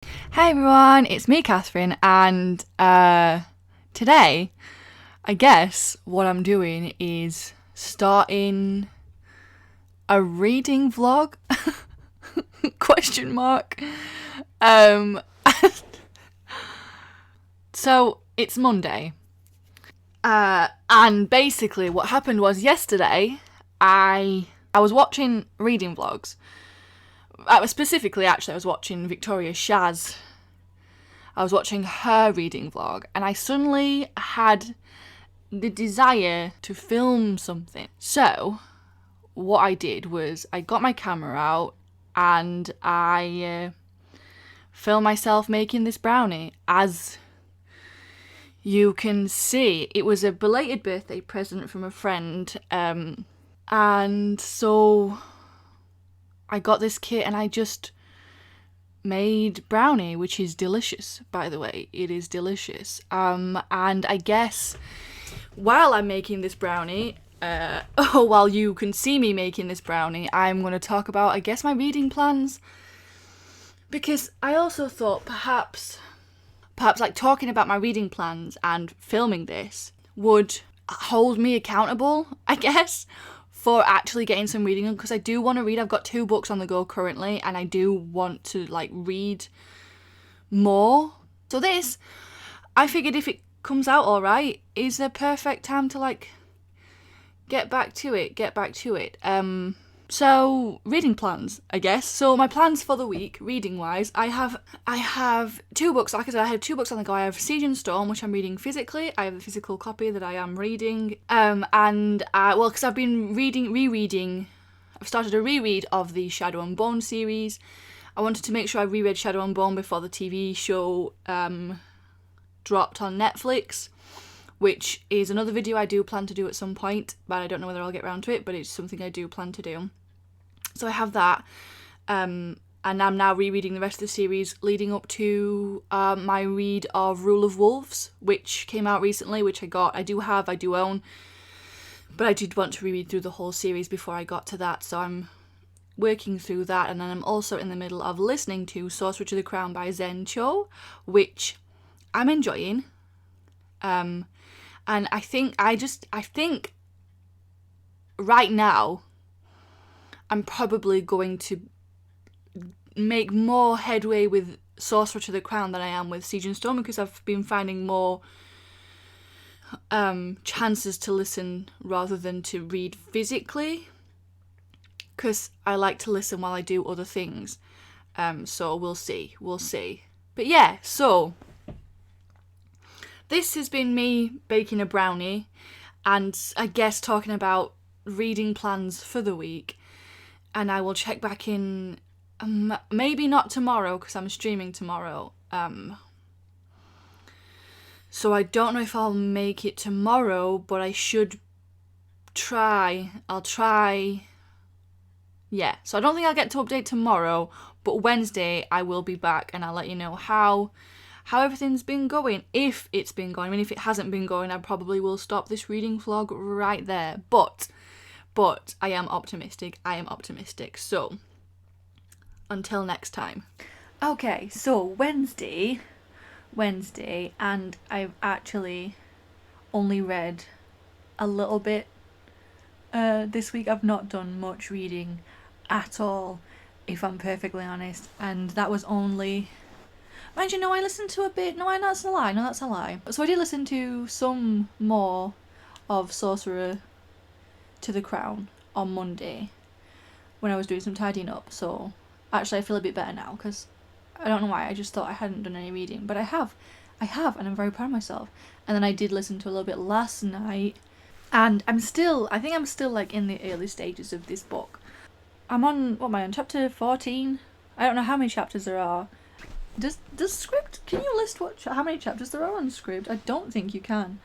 Hi everyone, it's me, Catherine, and today, I guess what I'm doing is starting a reading vlog? Question mark. Um, so it's Monday, and basically what happened was yesterday, I was watching reading vlogs. Specifically, actually, I was watching Victoria Shaz. I was watching her reading vlog, and I suddenly had the desire to film something. So, what I did was I got my camera out and I filmed myself making this brownie. As you can see, it was a belated birthday present from a friend, and so I got this kit and I just made brownie, which is delicious, by the way. It is delicious. And I guess while I'm making this brownie, while you can see me making this brownie, I'm going to talk about, I guess, my reading plans. Because I also thought perhaps like talking about my reading plans and filming this would hold me accountable, I guess, for actually getting some reading on, because I do want to read. I've got 2 books on the go currently, and I do want to read more. So this, I figured if it comes out alright, is the perfect time to get back to it. So reading plans, I guess. So my plans for the week, reading wise, I have 2 books. Like I said, I have 2 books on the go. I have Siege and Storm, which I'm reading physically. I have a physical copy that I am reading. Because I've been rereading. I've started a reread of the Shadow and Bone series. I wanted to make sure I reread Shadow and Bone before the TV show dropped on Netflix, which is another video I do plan to do at some point, but I don't know whether I'll get around to it, but it's something I do plan to do. So I have that, and I'm now rereading the rest of the series leading up to my read of Rule of Wolves, which came out recently, which I do own, but I did want to reread through the whole series before I got to that, so I'm working through that. And then I'm also in the middle of listening to Sorcerer to the Crown by Zen Cho, which I'm enjoying. And I think right now I'm probably going to make more headway with Sorcerer to the Crown than I am with Siege and Storm, because I've been finding more chances to listen rather than to read physically, because I like to listen while I do other things. So we'll see. But yeah, so this has been me baking a brownie and I guess talking about reading plans for the week. And I will check back in, maybe not tomorrow because I'm streaming tomorrow. So I don't know if I'll make it tomorrow, but I should try. I'll try. Yeah, so I don't think I'll get to update tomorrow, but Wednesday I will be back and I'll let you know how everything's been going, if it's been going. I mean, if it hasn't been going, I probably will stop this reading vlog right there. But I am optimistic. So, until next time. Okay, so Wednesday, and I've actually only read a little bit. This week I've not done much reading at all, if I'm perfectly honest, and that was only... Mind you, no, I listened to a bit... No, that's a lie. So I did listen to some more of Sorcerer to the Crown on Monday when I was doing some tidying up. So actually I feel a bit better now, because I don't know why, I just thought I hadn't done any reading, but I have, and I'm very proud of myself. And then I did listen to a little bit last night, and I think I'm still in the early stages of this book. I'm on, what am I on, chapter 14? I don't know how many chapters there are. Does Script, can you list how many chapters there are on Script? I don't think you can.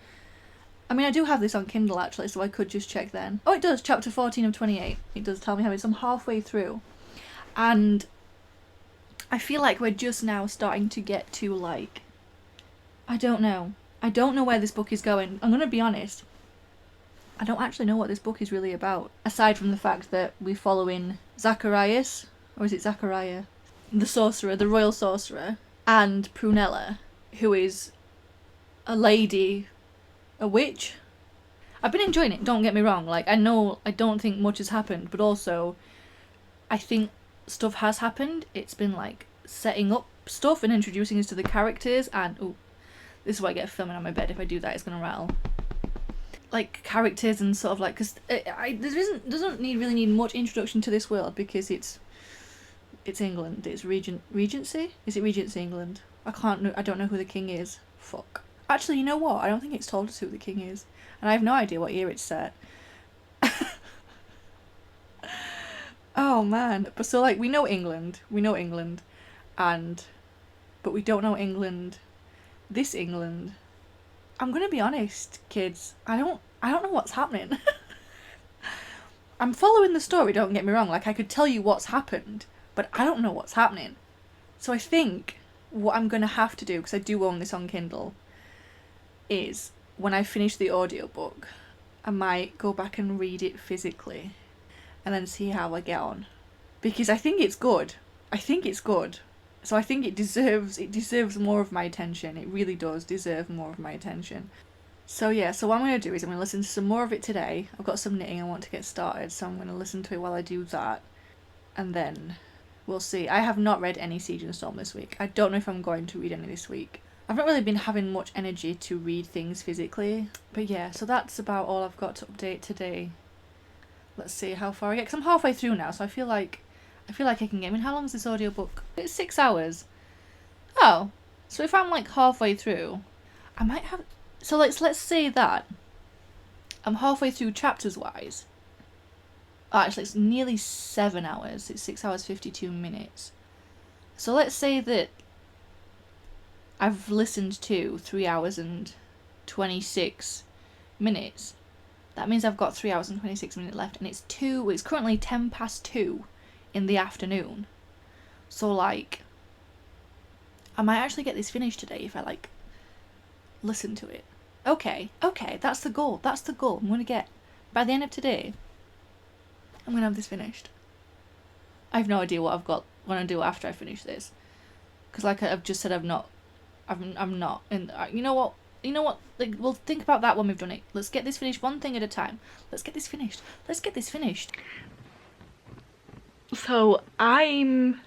I mean, I do have this on Kindle actually, so I could just check then. Oh, it does, chapter 14 of 28. It does tell me how many, so I'm halfway through. And I feel like we're just now starting to get to I don't know where this book is going. I'm gonna be honest, I don't actually know what this book is really about, aside from the fact that we're following Zacharias, or is it Zachariah? The sorcerer, the royal sorcerer, and Prunella, who is a lady, a witch. I've been enjoying it, don't get me wrong. Like, I know I don't think much has happened, but also I think stuff has happened. It's been like setting up stuff and introducing us to the characters, and oh, this is why I get filming on my bed. If I do that, it's gonna rattle. Like characters and sort of like, because doesn't really need much introduction to this world, because it's England. It's Regency. Is it Regency England? I don't know who the king is. Fuck. Actually, you know what? I don't think it's told us who the king is, and I have no idea what year it's set. Oh man. But so like we know England, but we don't know England. This England. I'm gonna be honest, kids. I don't know what's happening. I'm following the story, don't get me wrong. Like, I could tell you what's happened, but I don't know what's happening. So I think what I'm gonna have to do, because I do own this on Kindle, is when I finish the audiobook, I might go back and read it physically and then see how I get on. Because I think it's good. So I think it deserves more of my attention. It really does deserve more of my attention. So yeah, so what I'm going to do is I'm going to listen to some more of it today. I've got some knitting I want to get started, so I'm going to listen to it while I do that. And then we'll see. I have not read any Siege and Storm this week. I don't know if I'm going to read any this week. I've not really been having much energy to read things physically. But yeah, so that's about all I've got to update today. Let's see how far I get, because I'm halfway through now, so I feel like I can get. I mean, how long is this audiobook? It's 6 hours. Oh, so if I'm like halfway through, I might have. So let's say that I'm halfway through chapters wise. Oh, actually, it's nearly 7 hours. It's 6 hours 52 minutes. So let's say that I've listened to 3 hours and 26 minutes. That means I've got 3 hours and 26 minutes left, and it's currently 10 past 2 in the afternoon. So like, I might actually get this finished today if I like listen to it. Okay, that's the goal. I'm gonna get, by the end of today, I'm gonna have this finished. I have no idea what I've got gonna do after I finish this, because like I've just said, I'm not, and you know what, like, we'll think about that when we've done it. Let's get this finished one thing at a time. Let's get this finished. So I'm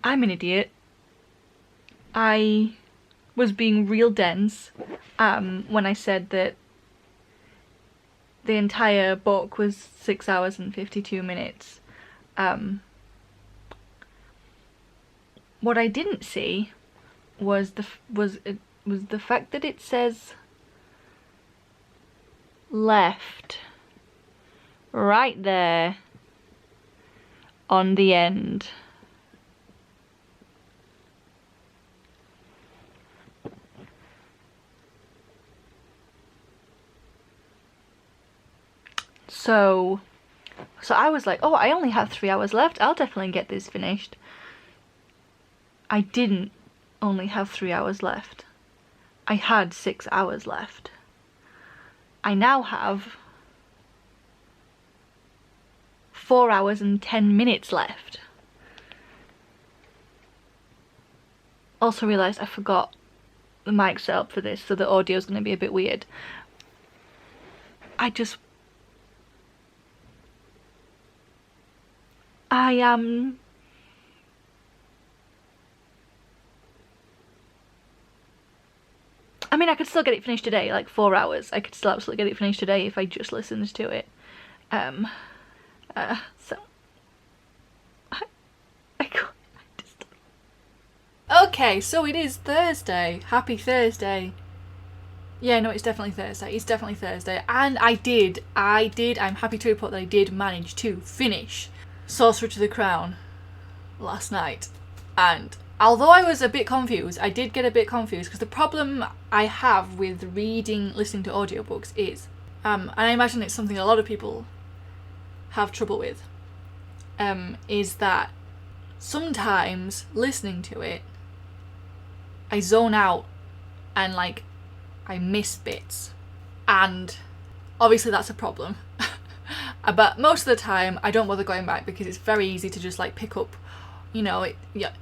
an idiot. I was being real dense when I said that the entire book was 6 hours and 52 minutes. What I didn't see was the fact that it says left right there on the end. So I was like, oh, I only have 3 hours left. I'll definitely get this finished. I didn't only have 3 hours left. I had 6 hours left. I now have 4 hours and 10 minutes left. Also realised I forgot the mic set up for this, so the audio's going to be a bit weird. I mean, I could still get it finished today, like 4 hours. I could still absolutely get it finished today if I just listened to it. So okay, so it is Thursday. Happy Thursday. Yeah, no, it's definitely Thursday. And I'm happy to report that I did manage to finish Sorcerer to the Crown last night. And although I was a bit confused, I did get a bit confused, because the problem I have with listening to audiobooks is, and I imagine it's something a lot of people have trouble with, is that sometimes listening to it, I zone out and like I miss bits, and obviously that's a problem. But most of the time I don't bother going back, because it's very easy to just like pick up you know,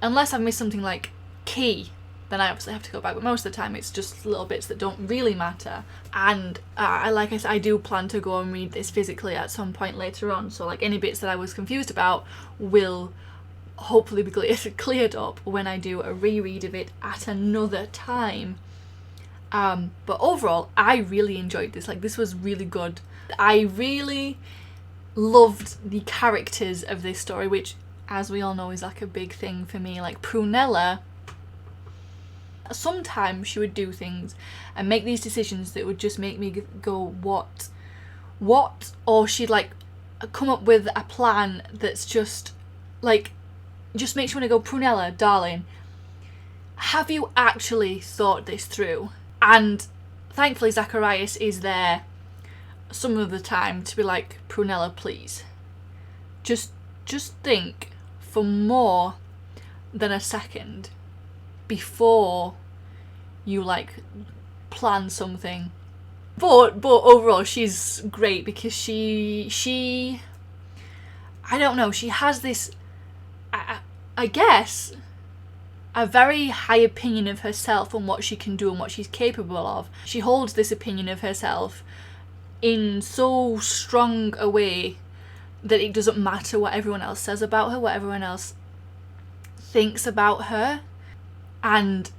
unless I've missed something like key, then I obviously have to go back, but most of the time it's just little bits that don't really matter. And like I said, I do plan to go and read this physically at some point later on, so like any bits that I was confused about will hopefully be cleared up when I do a reread of it at another time. But overall, I really enjoyed this. Like, this was really good. I really loved the characters of this story, which, as we all know, is like a big thing for me. Like, Prunella, sometimes she would do things and make these decisions that would just make me go, what? Or she'd like come up with a plan that's just like, just makes you want to go, Prunella, darling, have you actually thought this through? And thankfully Zacharias is there some of the time to be like, Prunella, please, just think for more than a second before you like plan something. But overall she's great because she I don't know, she has this I guess a very high opinion of herself and what she can do and what she's capable of. She holds this opinion of herself in so strong a way that it doesn't matter what everyone else says about her, what everyone else thinks about her. And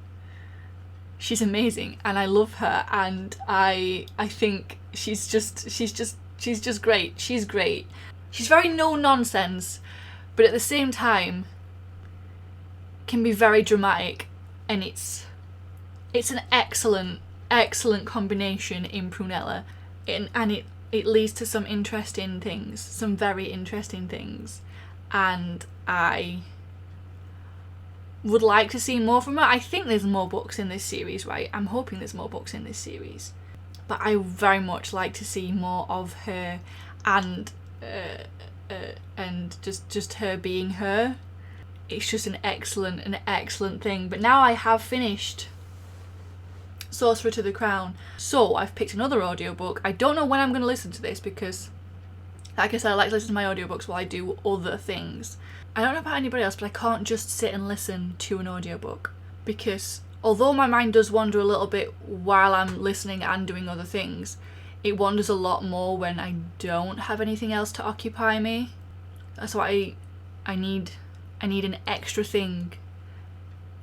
she's amazing and I love her, and I think she's just great. She's great. She's very no nonsense, but at the same time can be very dramatic, and it's an excellent combination in Prunella, and it leads to some interesting things, some very interesting things, and I would like to see more from her. I think there's more books in this series, right? I'm hoping there's more books in this series, but I very much like to see more of her, and just her being her. It's just an excellent thing. But now I have finished Sorcerer to the Crown, so I've picked another audiobook. I don't know when I'm going to listen to this because, like I said, I like to listen to my audiobooks while I do other things. I don't know about anybody else, but I can't just sit and listen to an audiobook, because although my mind does wander a little bit while I'm listening and doing other things, it wanders a lot more when I don't have anything else to occupy me. That's why I need an extra thing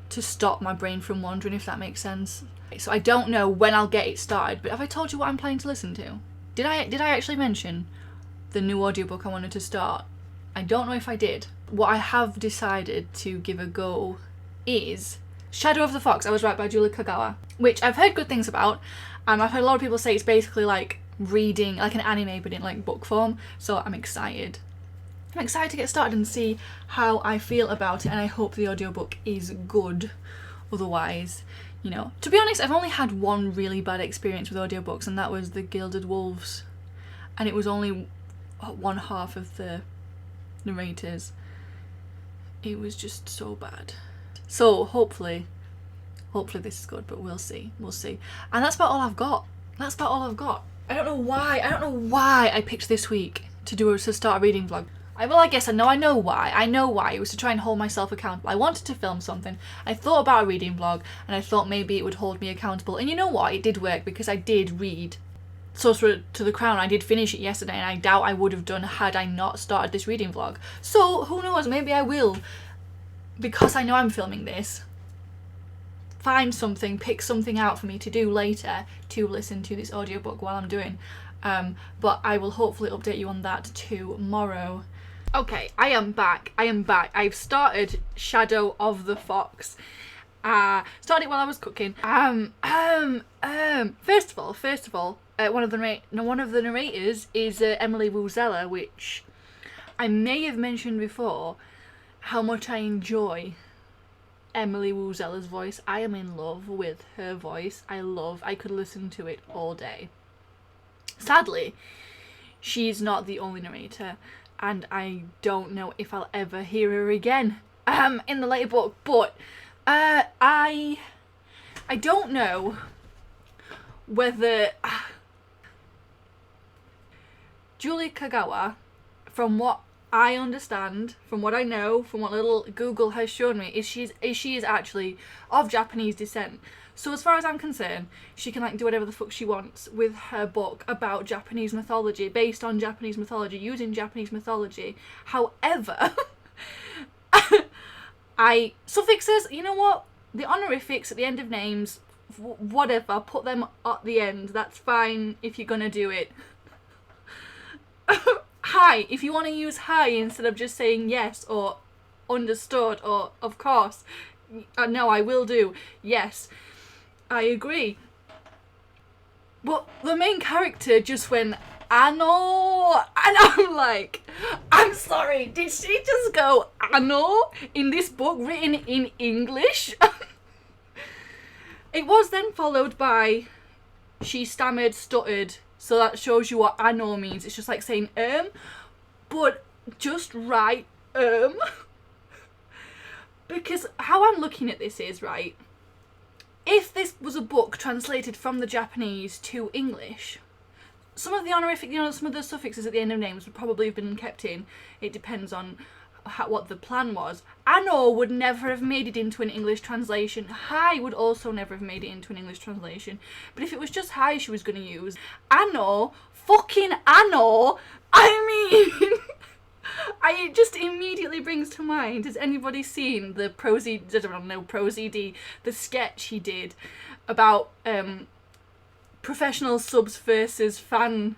to stop my brain from wandering, if that makes sense. So I don't know when I'll get it started, but have I told you what I'm planning to listen to? Did I actually mention the new audiobook I wanted to start? I don't know if I did. What I have decided to give a go is Shadow of the Fox, I Was Right, by Julie Kagawa, which I've heard good things about. I've heard a lot of people say it's basically like reading, like an anime but in like book form, so I'm excited. I'm excited to get started and see how I feel about it, and I hope the audiobook is good. Otherwise, you know, to be honest, I've only had one really bad experience with audiobooks, and that was The Gilded Wolves, and it was only one half of the narrators. It was just so bad. So hopefully this is good, but we'll see. And that's about all I've got. I don't know why I picked this week to start a reading vlog. I guess I know why. It was to try and hold myself accountable. I wanted to film something. I thought about a reading vlog, and I thought maybe it would hold me accountable. And you know what? It did work, because I did read Sorcerer to the Crown. I did finish it yesterday, and I doubt I would have done had I not started this reading vlog. So who knows? Maybe I will, because I know I'm filming this, find something, pick something out for me to do later to listen to this audiobook while I'm doing. But I will hopefully update you on that tomorrow. Okay, I am back. I've started Shadow of the Fox. Started it while I was cooking. First of all, one of the narrators is Emily Woozella, which I may have mentioned before how much I enjoy Emily Woozella's voice. I am in love with her voice. I could listen to it all day. Sadly, she's not the only narrator, and I don't know if I'll ever hear her again in the later book, but I don't know whether Julie Kagawa, from what I understand, from what I know, from what little Google has shown me, is she is actually of Japanese descent. So as far as I'm concerned, she can like do whatever the fuck she wants with her book about Japanese mythology, based on Japanese mythology, using Japanese mythology. However, suffixes, you know what? The honorifics at the end of names, whatever, put them at the end. That's fine if you're gonna do it. Hi, if you want to use hi instead of just saying yes or understood or of course, no, I will do. Yes, I agree. But the main character just went, Ano, and I'm like, I'm sorry, did she just go Ano in this book written in English? It was then followed by, she stammered, stuttered, so that shows you what Ano means. It's just like saying but just write because how I'm looking at this is, right, if this was a book translated from the Japanese to English, some of the honorific, some of the suffixes at the end of names would probably have been kept in. It depends on what the plan was. Ano would never have made it into an English translation. Hi would also never have made it into an English translation. But if it was just hi she was going to use, Ano, fucking Ano, I mean... it just immediately brings to mind, has anybody seen the the sketch he did about professional subs versus fan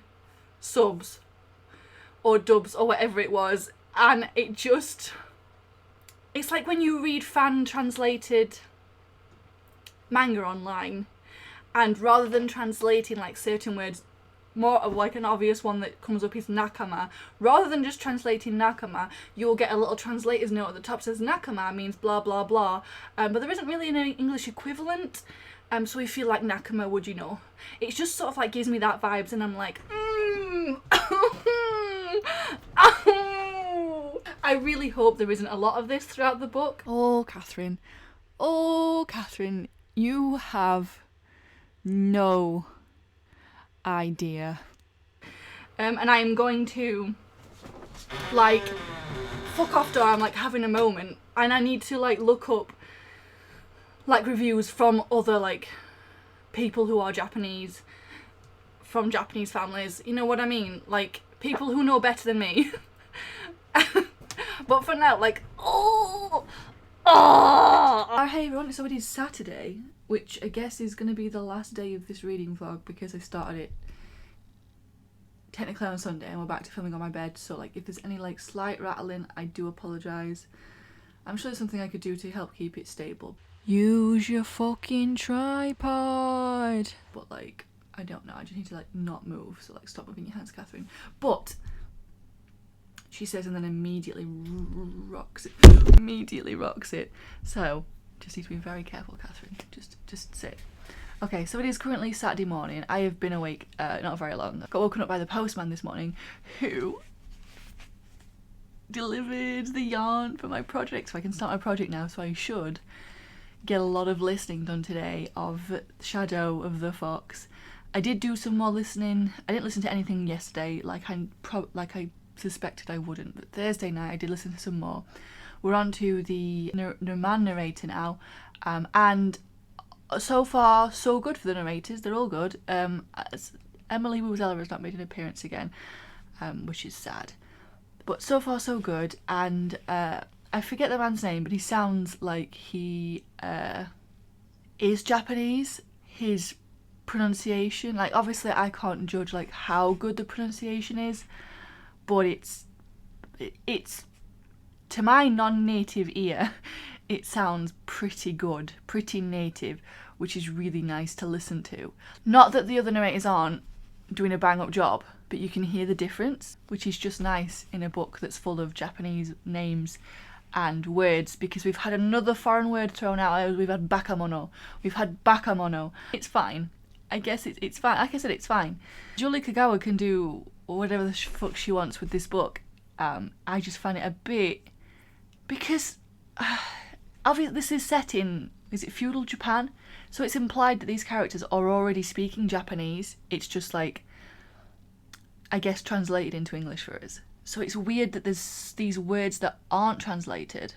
subs or dubs or whatever it was, and it's like when you read fan translated manga online, and rather than translating like certain words, more of like an obvious one that comes up is nakama. Rather than just translating nakama, you'll get a little translator's note at the top that says nakama means blah blah blah, but there isn't really an English equivalent, so we feel like nakama would, It's just sort of like gives me that vibes, and I'm like, I really hope there isn't a lot of this throughout the book. Oh, Catherine, you have no idea. And I am going to like fuck off, I'm like having a moment, and I need to like look up like reviews from other like people who are Japanese, from Japanese families, you know what I mean, like people who know better than me. But for now, like, hey everyone, so it is Saturday, which I guess is going to be the last day of this reading vlog, because I started it technically on Sunday and we're back to filming on my bed, so like if there's any like slight rattling, I do apologise. I'm sure there's something I could do to help keep it stable. Use your fucking tripod! But like, I don't know, I just need to like not move, so like stop moving your hands, Catherine. But she says, and then immediately rocks it. So just need to be very careful, Catherine. Just sit. Okay, so it is currently Saturday morning. I have been awake not very long. I got woken up by the postman this morning, who delivered the yarn for my project, so I can start my project now. So I should get a lot of listening done today of Shadow of the Fox. I did do some more listening. I didn't listen to anything yesterday, like I suspected I wouldn't, but Thursday night I did listen to some more. We're on to the man narrator now, and so far so good for the narrators. They're all good. Emily Wuzella has not made an appearance again, which is sad, but so far so good. And I forget the man's name, but he sounds like he is Japanese. His pronunciation, like obviously I can't judge like how good the pronunciation is, but it's to my non-native ear, it sounds pretty good, pretty native, which is really nice to listen to. Not that the other narrators aren't doing a bang-up job, but you can hear the difference, which is just nice in a book that's full of Japanese names and words, because we've had another foreign word thrown out. We've had bakamono. It's fine. I guess it's fine. Like I said, it's fine. Julie Kagawa can do whatever the fuck she wants with this book. I just find it a bit... Because obviously this is set in, is it feudal Japan? So it's implied that these characters are already speaking Japanese. It's just like, I guess, translated into English for us. So it's weird that there's these words that aren't translated,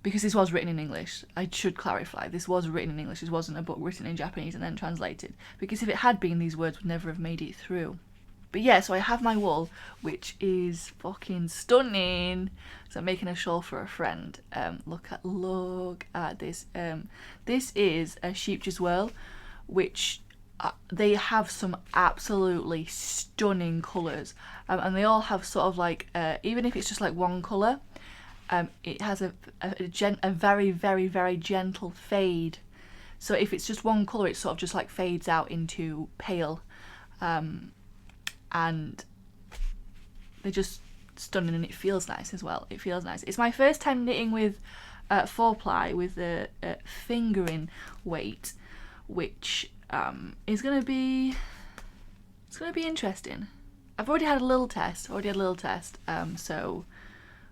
because this was written in English. I should clarify, this was written in English. This wasn't a book written in Japanese and then translated, because if it had been, these words would never have made it through. But yeah, so I have my wool, which is fucking stunning. So I'm making a shawl for a friend. Look at this. This is a sheep's wool, which they have some absolutely stunning colours, and they all have sort of like, even if it's just like one colour, it has a very, very, very gentle fade. So if it's just one colour, it sort of just like fades out into pale, and they're just stunning, and it feels nice as well. It feels nice. It's my first time knitting with 4-ply with the fingering weight, which is gonna be interesting. I've already had a little test. So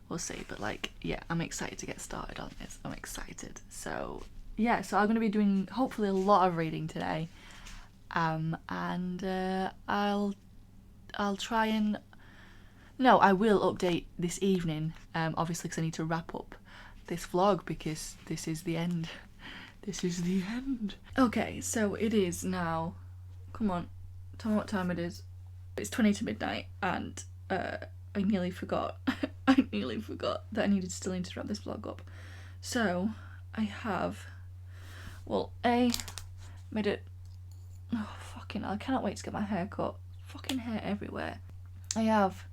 we'll see. But like, yeah, I'm excited to get started on this. I'm excited. So yeah, so I'm gonna be doing hopefully a lot of reading today, and I'll try and... No, I will update this evening, obviously, because I need to wrap up this vlog, because this is the end. This is the end. Okay, so it is now... Come on, tell me what time it is. It's 20 to midnight, and I nearly forgot. I nearly forgot that I still need to wrap this vlog up. So, I have... Well, made it... Oh, fucking hell, I cannot wait to get my hair cut. Fucking hair everywhere. I have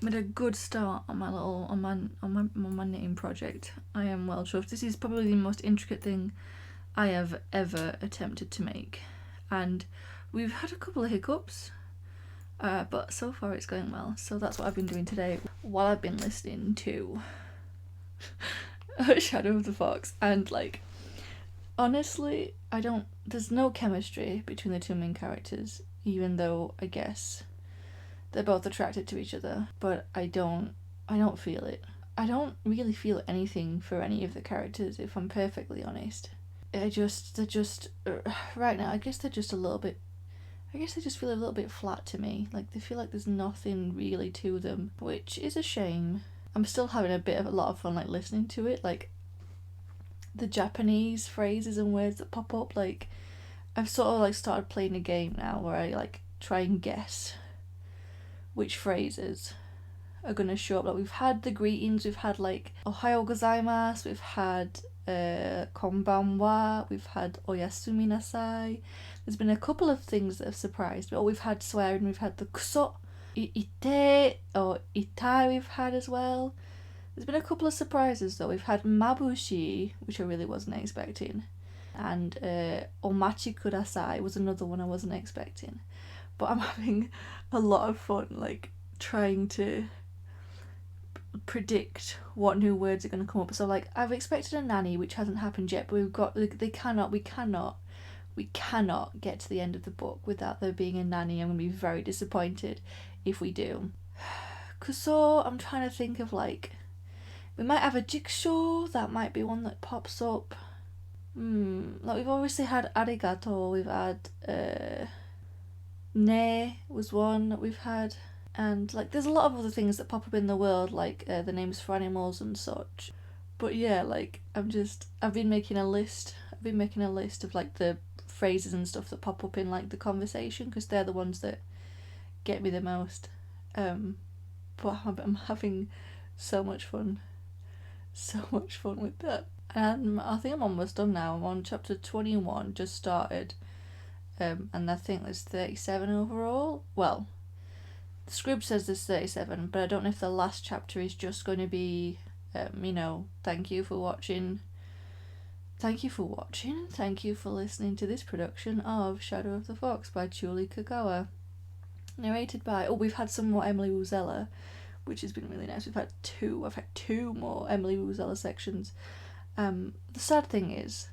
made a good start on my little on my knitting project. I am well chuffed. This is probably the most intricate thing I have ever attempted to make, and we've had a couple of hiccups, but so far it's going well. So that's what I've been doing today while I've been listening to Shadow of the Fox. And like, honestly, there's no chemistry between the two main characters, even though I guess they're both attracted to each other, but I don't feel it. I don't really feel anything for any of the characters, if I'm perfectly honest. They're just right now, I guess they just feel a little bit flat to me. Like, they feel like there's nothing really to them, which is a shame. I'm still having a lot of fun, like, listening to it. Like, the Japanese phrases and words that pop up, like, I've sort of like started playing a game now where I like try and guess which phrases are gonna show up. Like, we've had the greetings, we've had like Ohayo gozaimasu, we've had konbanwa, we'we've had oyasumi nasai. There's been a couple of things that have surprised me. Oh, we've had swearing, we've had the kuso, ite or itai we've had as well. There's been a couple of surprises though. We've had mabushi, which I really wasn't expecting, and omachi kudasai was another one I wasn't expecting. But I'm having a lot of fun, like, trying to predict what new words are going to come up. So like, I've expected a nanny, which hasn't happened yet, but we cannot get to the end of the book without there being a nanny. I'm going to be very disappointed if we do. Kuso, I'm trying to think of, like, we might have a jigsaw, that might be one that pops up. Like, we've obviously had arigato, we've had ne was one that we've had, and like, there's a lot of other things that pop up in the world, like the names for animals and such. But yeah, like, I've been making a list of like the phrases and stuff that pop up in like the conversation, because they're the ones that get me the most. But I'm having so much fun with that. And I think I'm almost done now. I'm on chapter 21, just started, and I think there's 37 overall. Well, the script says there's 37, but I don't know if the last chapter is just going to be, thank you for watching. Thank you for listening to this production of Shadow of the Fox by Julie Kagawa. Narrated by, we've had some more Emily Wuzella, which has been really nice. I've had two more Emily Wuzella sections. The sad thing is,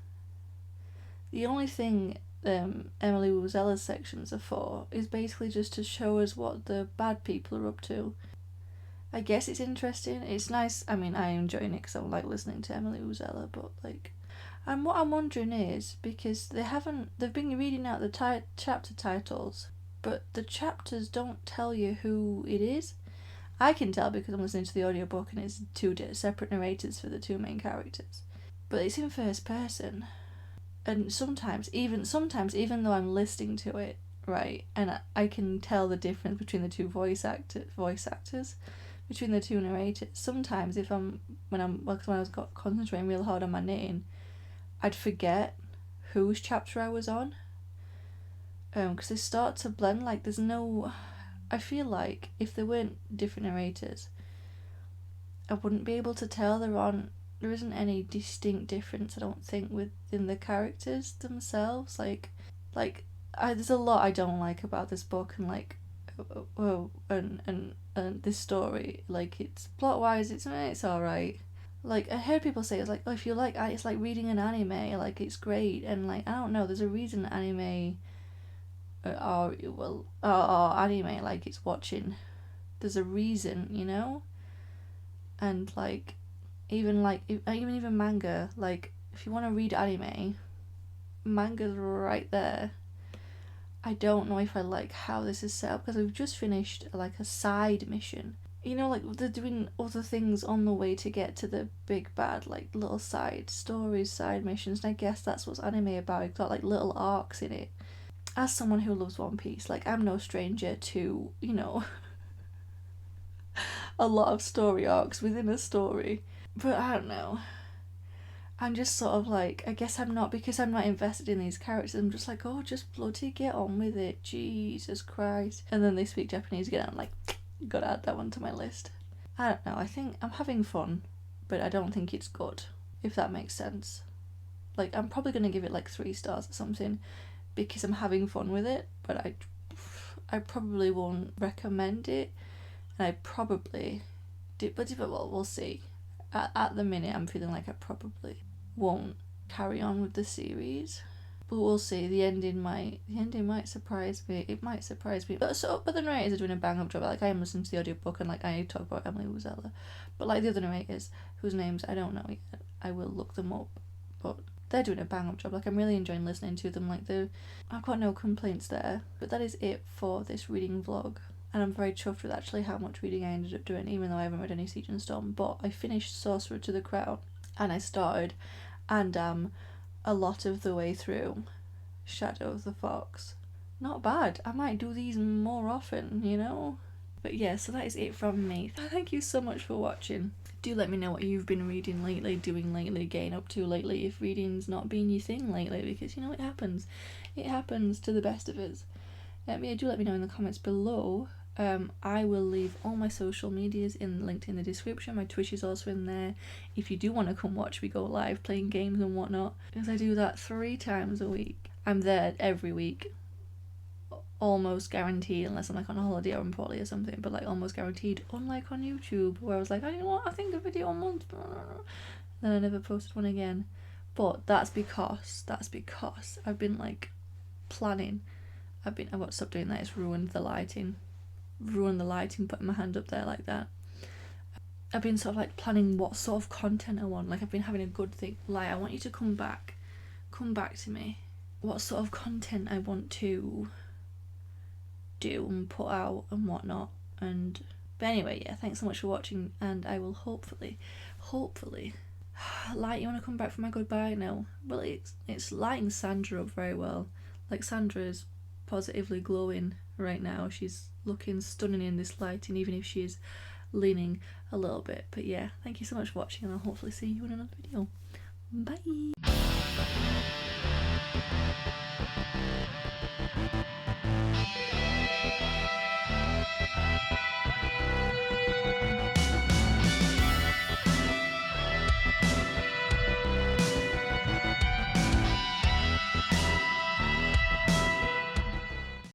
the only thing Emily Wuzella's sections are for is basically just to show us what the bad people are up to. I guess it's interesting, it's nice. I mean, I enjoy it because I don't like listening to Emily Wuzella, but like, and what I'm wondering is, because they've been reading out the chapter titles, but the chapters don't tell you who it is. I can tell because I'm listening to the audiobook and it's two separate narrators for the two main characters. But it's in first person. And sometimes even though I'm listening to it, right, and I can tell the difference between the two voice actors, between the two narrators. Sometimes when I was concentrating real hard on my knitting, I'd forget whose chapter I was on. Because they start to blend. Like there's no, I feel like if there weren't different narrators, I wouldn't be able to tell there isn't any distinct difference, I don't think, within the characters themselves. There's a lot I don't like about this book, and and this story. Like, it's plot wise, it's alright. Like, I heard people say it's like, oh, if you like, it's like reading an anime, like it's great, and like I don't know, there's a reason anime, or anime, like it's watching. There's a reason, you know, and like even manga. Like, if you want to read anime, manga's right there. I don't know if I like how this is set up because we've just finished like a side mission. You know, like they're doing other things on the way to get to the big bad, like little side stories, side missions, and I guess that's what's anime about. It's got like little arcs in it. As someone who loves One Piece, like I'm no stranger to, you know, a lot of story arcs within a story. But I don't know. I'm just sort of like, I guess I'm not, because I'm not invested in these characters, I'm just like, oh, just bloody get on with it, Jesus Christ. And then they speak Japanese again, I'm like, gotta add that one to my list. I don't know, I think I'm having fun, but I don't think it's good, if that makes sense. Like, I'm probably gonna give it like 3 stars or something, because I'm having fun with it, but I probably won't recommend it, and I probably did, but well, we'll see. At the minute, I'm feeling like I probably won't carry on with the series, but we'll see. The ending might surprise me. It might surprise me. But the narrators are doing a bang up job. Like, I am listening to the audiobook and like I talk about Emily Wuzella, but like the other narrators whose names I don't know yet, I will look them up. But they're doing a bang up job. Like, I'm really enjoying listening to them. Like, I've got no complaints there. But that is it for this reading vlog. And I'm very chuffed with actually how much reading I ended up doing, even though I haven't read any Siege and Storm. But I finished Sorcerer to the Crown, and I started, and a lot of the way through Shadow of the Fox. Not bad. I might do these more often, you know? But yeah, so that is it from me. Thank you so much for watching. Do let me know what you've been reading lately, doing lately, getting up to lately, if reading's not been your thing lately, because, you know, it happens. It happens to the best of us. Yeah, do let me know in the comments below. I will leave all my social medias linked in the description. My Twitch is also in there if you do want to come watch me go live playing games and whatnot, because I do that 3 times a week. I'm there every week, almost guaranteed, unless I'm like on a holiday or in poorly or something, but like almost guaranteed, unlike on YouTube where I was like, I think a video a month, then I never posted one again. But that's because I've been like planning. I've got to stop doing that. It's ruined the lighting, putting my hand up there like that. I've been sort of like planning what sort of content I want. Like, I've been having a good think, like, I want you to come back to me, what sort of content I want to do and put out and whatnot. And but anyway, yeah, thanks so much for watching, and I will hopefully light. You want to come back for my goodbye? No, well, it's lighting Sandra up very well. Like, Sandra's positively glowing right now. She's looking stunning in this lighting, even if she is leaning a little bit. But yeah, thank you so much for watching, and I'll hopefully see you in another video. Bye.